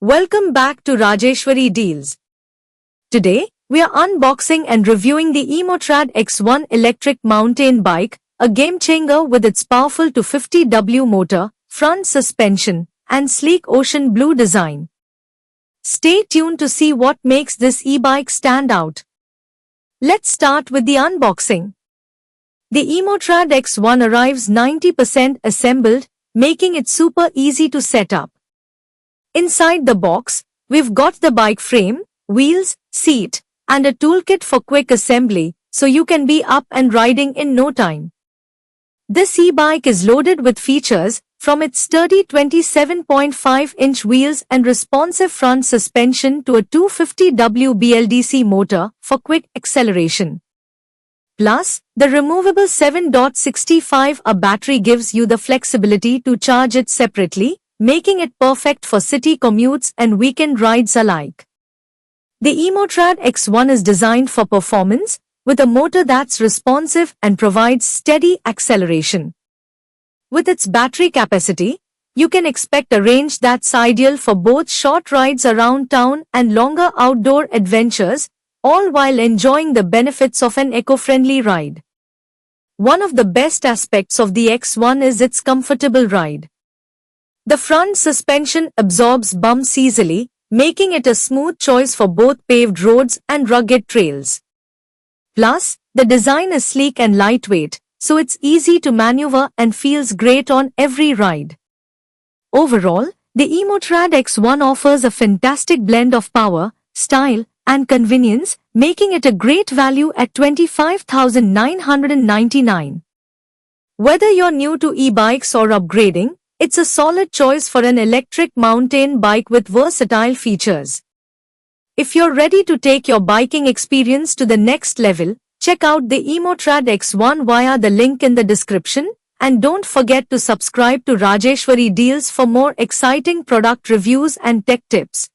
Welcome back to Rajeshwari Deals. Today, we are unboxing and reviewing the EMotorad X1 electric mountain bike, a game-changer with its powerful 250W motor, front suspension, and sleek ocean blue design. Stay tuned to see what makes this e-bike stand out. Let's start with the unboxing. The EMotorad X1 arrives 90% assembled, making it super easy to set up. Inside the box, we've got the bike frame, wheels, seat, and a toolkit for quick assembly, so you can be up and riding in no time. This e-bike is loaded with features, from its sturdy 27.5-inch wheels and responsive front suspension to a 250W BLDC motor for quick acceleration. Plus, the removable 7.65Ah battery gives you the flexibility to charge it separately, making it perfect for city commutes and weekend rides alike. The EMotorad X1 is designed for performance, with a motor that's responsive and provides steady acceleration. With its battery capacity, you can expect a range that's ideal for both short rides around town and longer outdoor adventures, all while enjoying the benefits of an eco-friendly ride. One of the best aspects of the X1 is its comfortable ride. The front suspension absorbs bumps easily, making it a smooth choice for both paved roads and rugged trails. Plus, the design is sleek and lightweight, so it's easy to maneuver and feels great on every ride. Overall, the EMotorad X1 offers a fantastic blend of power, style, and convenience, making it a great value at $25,999. Whether you're new to e-bikes or upgrading, it's a solid choice for an electric mountain bike with versatile features. If you're ready to take your biking experience to the next level, check out the EMotorad X1 via the link in the description, and don't forget to subscribe to Rajeshwari Deals for more exciting product reviews and tech tips.